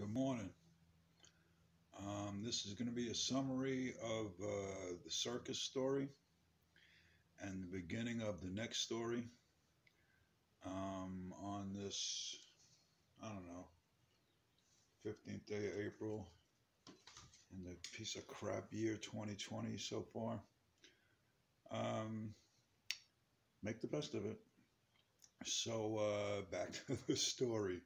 Good morning. This is going to be a summary of the circus story and the beginning of the next story on this, I don't know, 15th day of April in the piece of crap year 2020 so far. Make the best of it. So back to the story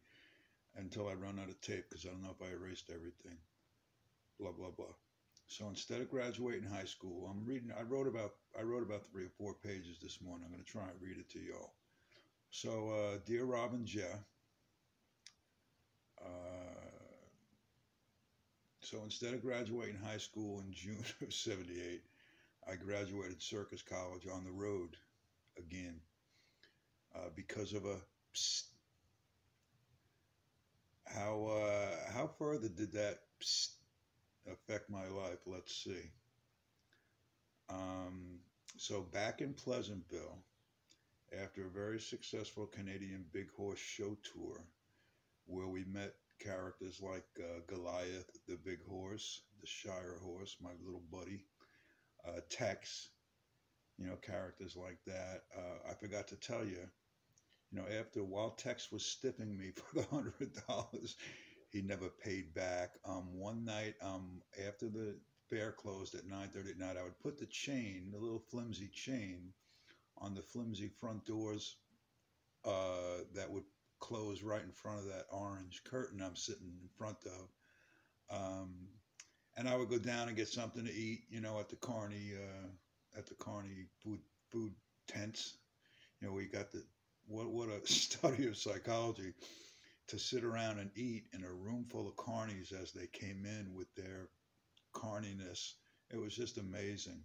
until I run out of tape because I don't know if I erased everything. Blah blah blah. So instead of graduating high school, I'm reading. I wrote about 3 or 4 pages this morning. I'm going to try and read it to y'all. So, dear Rob and Jeff. So instead of graduating high school in June of '78, I graduated Circus College on the road again because of a psst. How further did that psst affect my life? Let's see. So back in Pleasantville, after a very successful Canadian Big Horse show tour, where we met characters like Goliath, the Big Horse, the Shire Horse, my little buddy, Tex, characters like that. I forgot to tell you, while Tex was stiffing me for the $100, he never paid back. One night, after the fair closed at 9:30 at night, I would put the chain, the little flimsy chain, on the flimsy front doors that would close right in front of that orange curtain I'm sitting in front of. And I would go down and get something to eat, at the Carney food tents. We got what a study of psychology, to sit around and eat in a room full of carnies as they came in with their carniness. It was just amazing.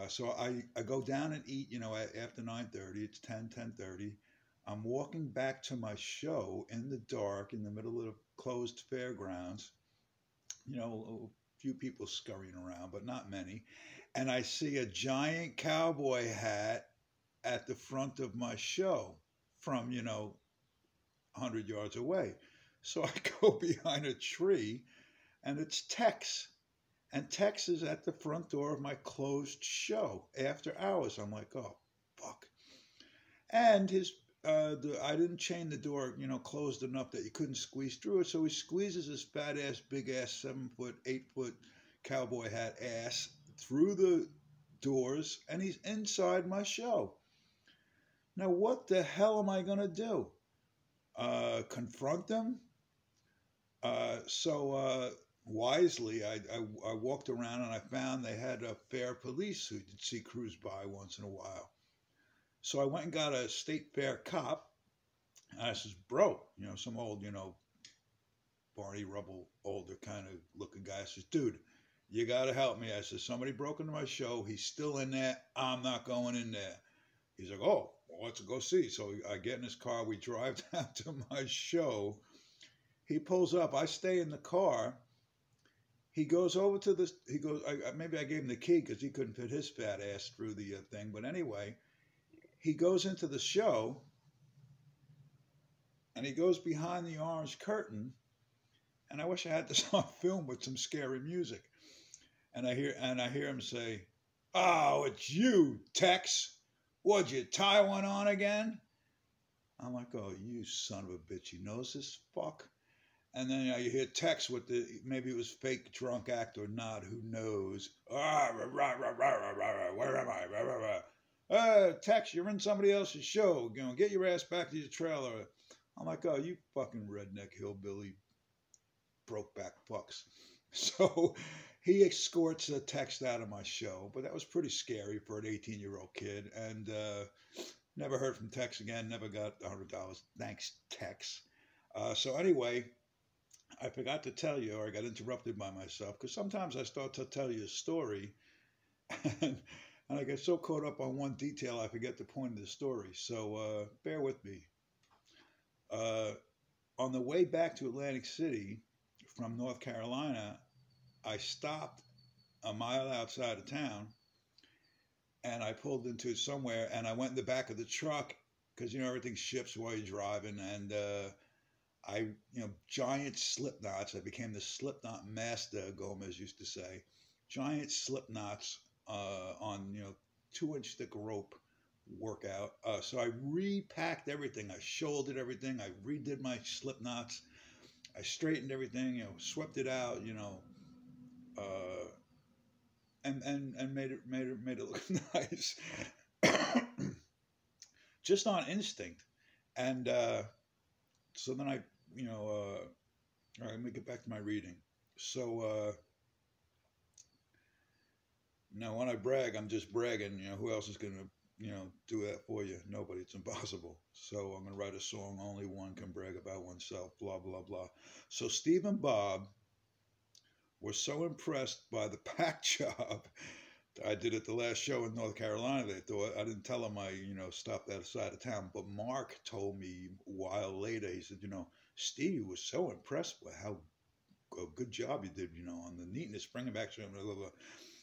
So I go down and eat, after 9:30. It's 10:30. I'm walking back to my show in the dark in the middle of the closed fairgrounds. A few people scurrying around, but not many. And I see a giant cowboy hat at the front of my show from, 100 yards away. So I go behind a tree, and it's Tex. And Tex is at the front door of my closed show after hours. I'm like, oh, fuck. And I didn't chain the door, closed enough that you couldn't squeeze through it. So he squeezes his fat ass, big ass, 7-foot, 8-foot cowboy hat ass through the doors, and he's inside my show. Now, what the hell am I going to do? Confront them? So wisely, I walked around and I found they had a fair police who you'd see cruise by once in a while. So I went and got a state fair cop. And I says, bro, some old, Barney Rubble, older kind of looking guy. I says, dude, you got to help me. I says, somebody broke into my show. He's still in there. I'm not going in there. He's like, oh, well, let's go see. So I get in his car. We drive down to my show. He pulls up. I stay in the car. He goes over to this. Maybe I gave him the key because he couldn't fit his fat ass through the thing. But anyway, he goes into the show. And he goes behind the orange curtain. And I wish I had this on film with some scary music. And I hear him say, oh, it's you, Tex. What'd you tie one on again? I'm like, oh, you son of a bitch. He knows this fuck. And then you hear Tex with maybe it was fake drunk act or not, who knows. Where am I? Tex, you're in somebody else's show. Get your ass back to your trailer. I'm like, oh, you fucking redneck hillbilly broke back fucks. So he escorts a Tex out of my show, but that was pretty scary for an 18-year-old kid. And never heard from Tex again, never got $100. Thanks, Tex. So anyway, I forgot to tell you, or I got interrupted by myself, because sometimes I start to tell you a story, and I get so caught up on one detail, I forget the point of the story. So bear with me. On the way back to Atlantic City from North Carolina, I stopped a mile outside of town, and I pulled into somewhere, and I went in the back of the truck, because, everything ships while you're driving, and giant slip knots. I became the slip knot master, Gomez used to say. Giant slip knots on, 2-inch thick rope workout. So I repacked everything. I shouldered everything. I redid my slip knots. I straightened everything, swept it out, uh, and made it look nice, just on instinct. And so then all right, let me get back to my reading. So now when I brag, I'm just bragging. Who else is gonna do that for you? Nobody. It's impossible. So I'm gonna write a song. Only one can brag about oneself. Blah blah blah. So Steve and Bob were so impressed by the pack job I did at the last show in North Carolina. They thought I didn't tell them I stopped outside of town. But Mark told me a while later. He said, Steve was so impressed by how a good job you did, on the neatness, bringing back to him, blah, blah, blah.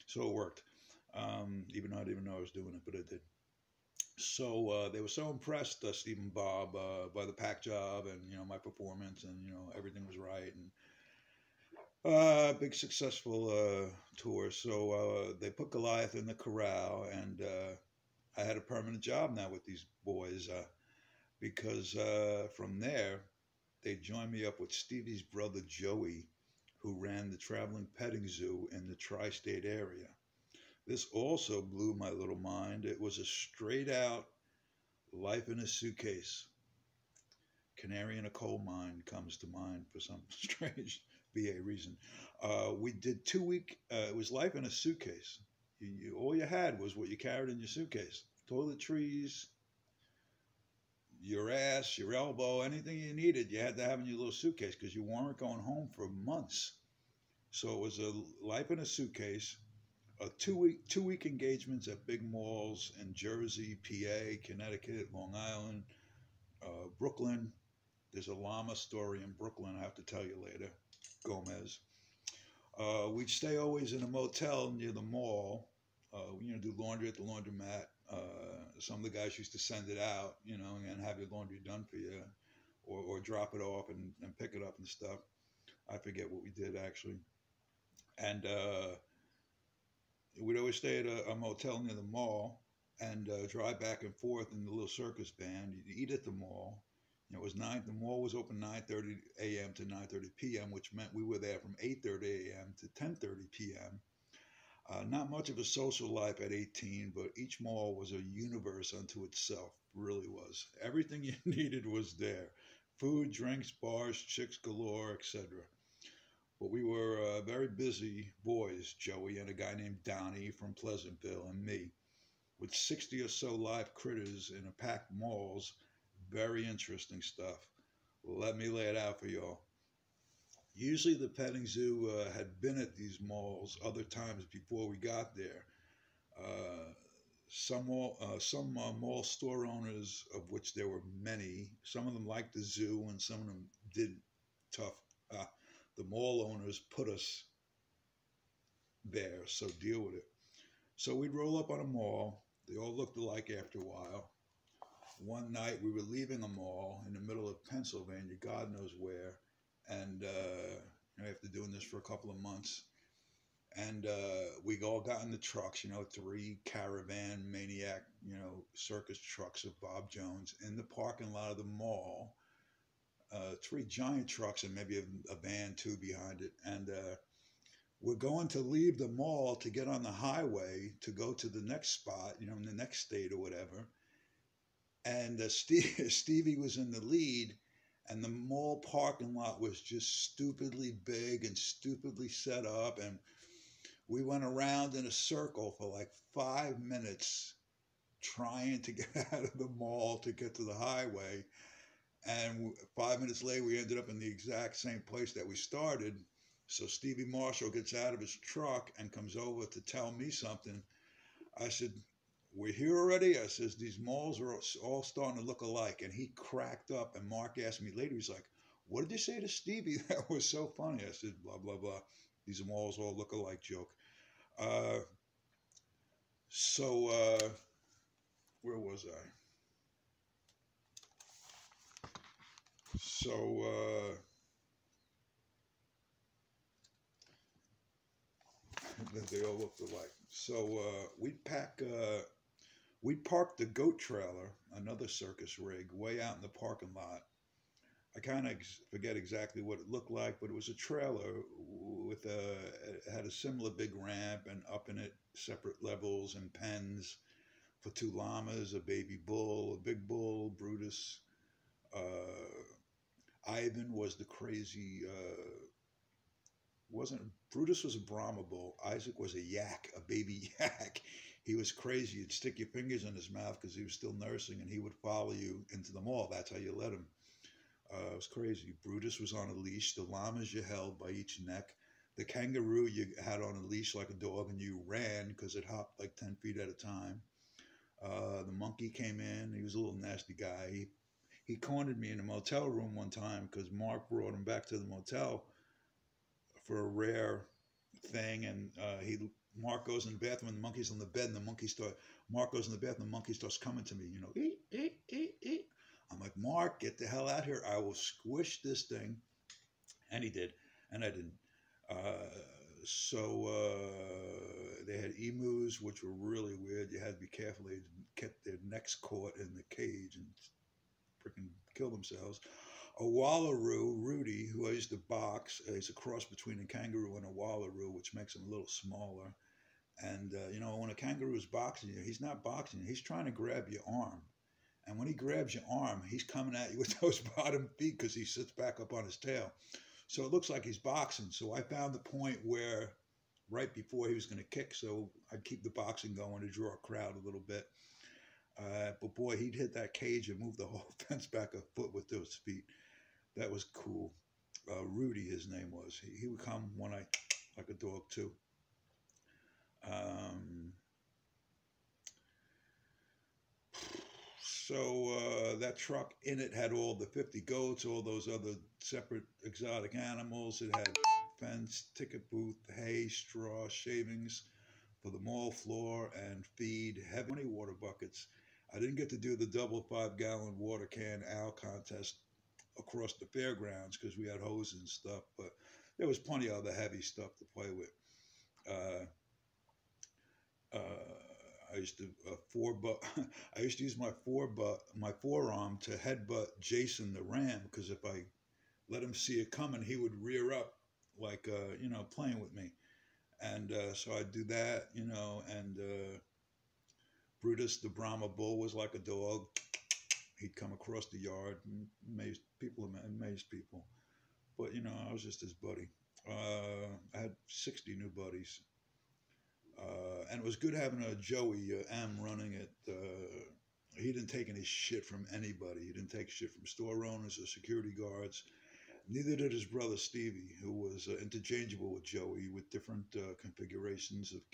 So it worked. Even though I didn't even know I was doing it, but I did. So they were so impressed, Steve and Bob, by the pack job and my performance, and everything was right, and big successful tour. So they put Goliath in the corral, and I had a permanent job now with these boys because from there they joined me up with Stevie's brother Joey, who ran the traveling petting zoo in the tri-state area. This also blew my little mind. It was a straight out life in a suitcase. Canary in a coal mine comes to mind for some strange BA reason. We did 2-week, it was life in a suitcase. All you had was what you carried in your suitcase. Toiletries, your ass, your elbow, anything you needed, you had to have in your little suitcase because you weren't going home for months. So it was a life in a suitcase. 2-week engagements at big malls in Jersey, PA, Connecticut, Long Island, Brooklyn. There's a llama story in Brooklyn I have to tell you later. Gomez. We'd stay always in a motel near the mall. Do laundry at the laundromat. Some of the guys used to send it out, and have your laundry done for you, or drop it off and pick it up and stuff. I forget what we did actually. And we'd always stay at a motel near the mall and drive back and forth in the little Circus van. You'd eat at the mall. It was the mall was open 9:30 a.m. to 9:30 p.m., which meant we were there from 8:30 a.m. to 10:30 p.m. Not much of a social life at 18, but each mall was a universe unto itself, really was. Everything you needed was there. Food, drinks, bars, chicks galore, etc. But we were very busy boys, Joey and a guy named Donnie from Pleasantville and me, with 60 or so live critters in a packed malls. Very interesting stuff. Let me lay it out for y'all. Usually the petting zoo had been at these malls other times before we got there. Some mall store owners, of which there were many, some of them liked the zoo and some of them didn't. Tough. The mall owners put us there, so deal with it. So we'd roll up on a mall. They all looked alike after a while. One night we were leaving a mall in the middle of Pennsylvania, God knows where, and after doing this for a couple of months, and we all got in the trucks, 3 Caravan Maniac, circus trucks of Bob Jones in the parking lot of the mall. 3 giant trucks and maybe a van too behind it, and we're going to leave the mall to get on the highway to go to the next spot, in the next state or whatever. And Stevie was in the lead, and the mall parking lot was just stupidly big and stupidly set up, and we went around in a circle for like 5 minutes trying to get out of the mall to get to the highway. And 5 minutes later, we ended up in the exact same place that we started. So Stevie Marshall gets out of his truck and comes over to tell me something. I said, "We're here already?" I says, "These malls are all starting to look alike." And he cracked up, and Mark asked me later, he's like, "What did you say to Stevie? That was so funny." I said, blah, blah, blah. These malls all look alike joke. Where was I? So they all looked alike. So we'd park the goat trailer, another circus rig, way out in the parking lot. I kind of forget exactly what it looked like, but it was a trailer with it had a similar big ramp and up in it separate levels and pens for two llamas, a baby bull, a big bull, Brutus. Ivan was the crazy. Wasn't Brutus was a Brahma bull. Isaac was a yak, a baby yak. He was crazy. You'd stick your fingers in his mouth because he was still nursing, and he would follow you into the mall. That's how you let him. It was crazy. Brutus was on a leash. The llamas you held by each neck. The kangaroo you had on a leash like a dog, and you ran because it hopped like 10 feet at a time. The monkey came in. He was a little nasty guy. He cornered me in a motel room one time because Mark brought him back to the motel for a rare thing, and Mark goes in the bathroom, and the monkey's on the bed, and Mark goes in the bathroom, and the monkey starts coming to me, eat, eat, eat, eat. I'm like, Mark, get the hell out here! I will squish this thing, and he did, and I didn't. So they had emus, which were really weird. You had to be careful; they kept their necks caught in the cage and freaking kill themselves. A wallaroo, Rudy, who I used to box, is a cross between a kangaroo and a wallaroo, which makes him a little smaller. And, when a kangaroo is boxing you, he's not boxing you, he's trying to grab your arm. And when he grabs your arm, he's coming at you with those bottom feet because he sits back up on his tail. So it looks like he's boxing. So I found the point where right before he was going to kick, so I'd keep the boxing going to draw a crowd a little bit. But boy, he'd hit that cage and move the whole fence back a foot with those feet. That was cool. Rudy, his name was. He would come when I, like a dog too. Um, that truck in it had all the 50 goats, all those other separate exotic animals. It had fence, ticket booth, hay, straw, shavings for the mall floor, and feed, heavy water buckets. I didn't get to do the double 5-gallon water can owl contest across the fairgrounds because we had hoses and stuff, but there was plenty of other heavy stuff to play with. Uh, I used to I used to use my forearm to headbutt Jason the ram because if I let him see it coming, he would rear up like playing with me, and so I'd do that, and Brutus the Brahma bull was like a dog. He'd come across the yard and amazed people. But, I was just his buddy. I had 60 new buddies. And it was good having a Joey M running it. He didn't take any shit from anybody. He didn't take shit from store owners or security guards. Neither did his brother Stevie, who was interchangeable with Joey with different configurations of